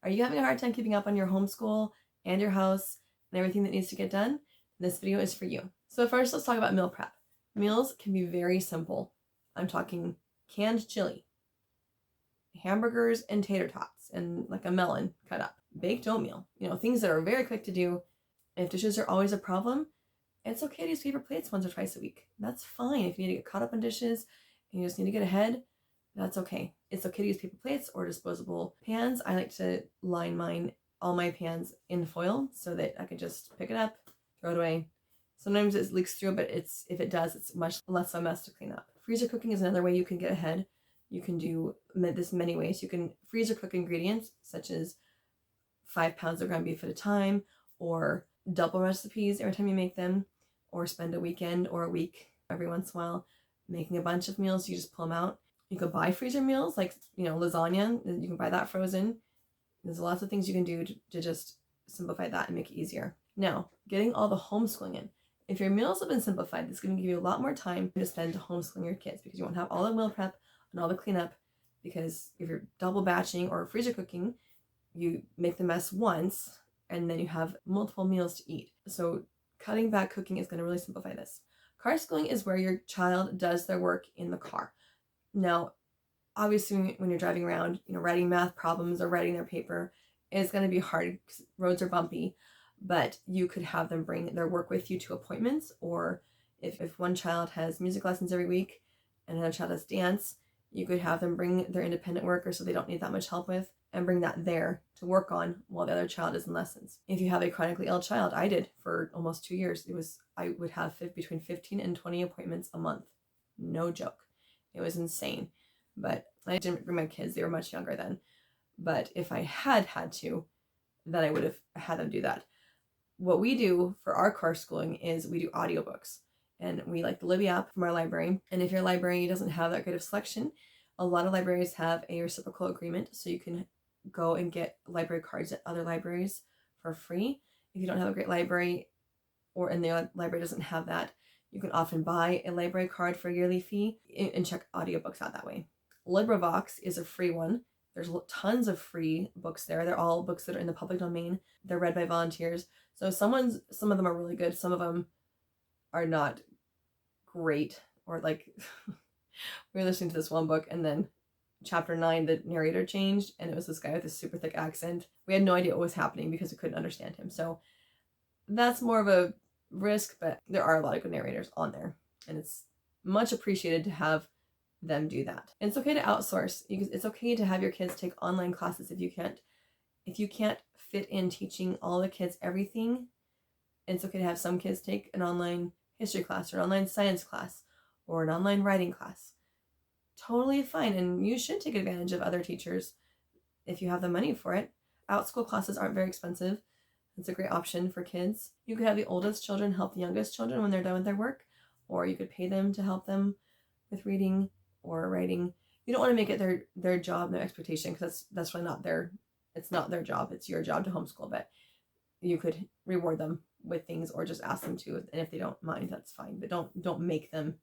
Are you having a hard time keeping up on your homeschool and your house and everything that needs to get done? This video is for you. So first, let's talk about meal prep. Meals can be very simple. I'm talking canned chili, hamburgers and tater tots, and like a melon cut up, baked oatmeal, things that are very quick to do. If dishes are always a problem, it's okay to use paper plates once or twice a week. That's fine. If you need to get caught up on dishes and you just need to get ahead, that's okay. It's okay to use paper plates or disposable pans. I like to line all my pans in foil so that I can just pick it up, throw it away. Sometimes it leaks through, but if it does, it's much less of a mess to clean up. Freezer cooking is another way you can get ahead. You can do this many ways. You can freezer cook ingredients such as 5 pounds of ground beef at a time, or double recipes every time you make them, or spend a weekend or a week every once in a while making a bunch of meals. You just pull them out. You could buy freezer meals like, lasagna. You can buy that frozen. There's lots of things you can do to just simplify that and make it easier. Now, getting all the homeschooling in. If your meals have been simplified, this is going to give you a lot more time to spend homeschooling your kids because you won't have all the meal prep and all the cleanup, because if you're double batching or freezer cooking, you make the mess once and then you have multiple meals to eat. So cutting back cooking is going to really simplify this. Car schooling is where your child does their work in the car. Now, obviously, when you're driving around, writing math problems or writing their paper, it's going to be hard because roads are bumpy, but you could have them bring their work with you to appointments, or if one child has music lessons every week and another child has dance, you could have them bring their independent work, or so they don't need that much help with, and bring that there to work on while the other child is in lessons. If you have a chronically ill child, I did for almost 2 years. I would have between 15 and 20 appointments a month. No joke. It was insane. But I didn't bring my kids. They were much younger then. But if I had to, then I would have had them do that. What we do for our car schooling is we do audiobooks. And we like the Libby app from our library. And if your library doesn't have that great of selection, a lot of libraries have a reciprocal agreement. So you can go and get library cards at other libraries for free. If you don't have a great library, and the library doesn't have that, you can often buy a library card for a yearly fee and check audiobooks out that way. LibriVox is a free one. There's tons of free books there. They're all books that are in the public domain. They're read by volunteers. So some of them are really good. Some of them are not great. Or like, we were listening to this one book and then chapter 9, the narrator changed and it was this guy with a super thick accent. We had no idea what was happening because we couldn't understand him. So that's more of a risk, but there are a lot of good narrators on there and it's much appreciated to have them do that. And it's okay to outsource. It's okay to have your kids take online classes if you can't fit in teaching all the kids everything. It's okay to have some kids take an online history class or an online science class or an online writing class. Totally fine, and you should take advantage of other teachers if you have the money for it. Outschool classes aren't very expensive. It's a great option for kids. You could have the oldest children help the youngest children when they're done with their work, or you could pay them to help them with reading or writing. You don't want to make it their job, their expectation, because that's really not it's not their job. It's your job to homeschool, but you could reward them with things or just ask them to, and if they don't mind, that's fine. But don't make them,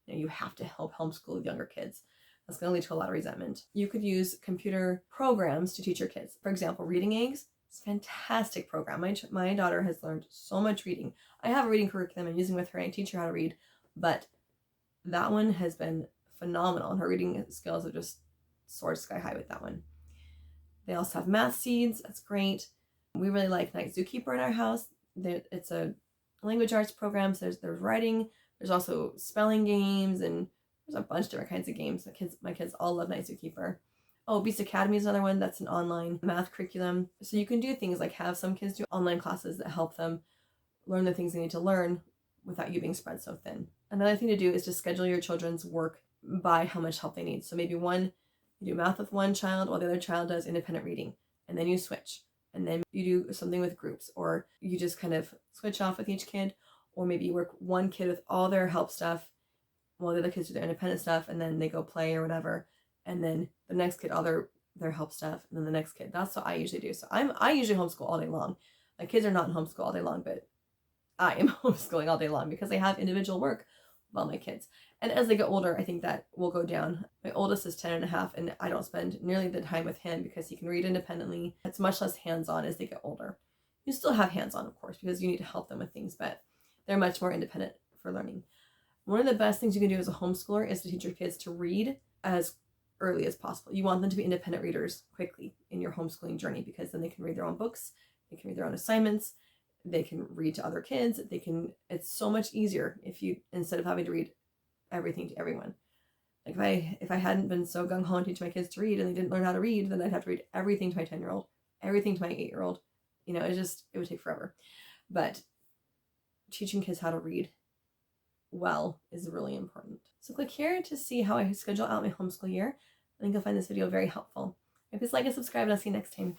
you have to help homeschool younger kids. That's going to lead to a lot of resentment. You could use computer programs to teach your kids. For example, Reading Eggs is a fantastic program. My daughter has learned so much reading. I have a reading curriculum I'm using with her and I teach her how to read, but that one has been phenomenal, and her reading skills have just soared sky high with that one. They also have Math Seeds. That's great. We really like Night Zookeeper in our house. It's a language arts program. So there's writing. There's also spelling games, and there's a bunch of different kinds of games. My kids all love Night Zookeeper. Oh, Beast Academy is another one. That's an online math curriculum. So you can do things like have some kids do online classes that help them learn the things they need to learn without you being spread so thin. Another thing to do is to schedule your children's work by how much help they need. So maybe you do math with one child while the other child does independent reading, and then you switch. And then you do something with groups, or you just kind of switch off with each kid, or maybe you work one kid with all their help stuff while the other kids do their independent stuff, and then they go play or whatever, and then the next kid all their help stuff, and then the next kid. That's what I usually do. So I usually homeschool all day long. My kids are not in homeschool all day long, but I am homeschooling all day long because I have individual work with all my kids. And as they get older, I think that will go down. My oldest is 10 and a half, and I don't spend nearly the time with him because he can read independently. It's much less hands-on as they get older. You still have hands-on, of course, because you need to help them with things, but they're much more independent for learning. One of the best things you can do as a homeschooler is to teach your kids to read as early as possible. You want them to be independent readers quickly in your homeschooling journey, because then they can read their own books, they can read their own assignments, they can read to other kids, it's so much easier if you, instead of having to read everything to everyone. Like if I hadn't been so gung-ho to teach my kids to read and they didn't learn how to read, then I'd have to read everything to my 10-year-old, everything to my 8-year-old. It would take forever. But teaching kids how to read well is really important. So click here to see how I schedule out my homeschool year. I think you'll find this video very helpful. Please like and subscribe, and I'll see you next time.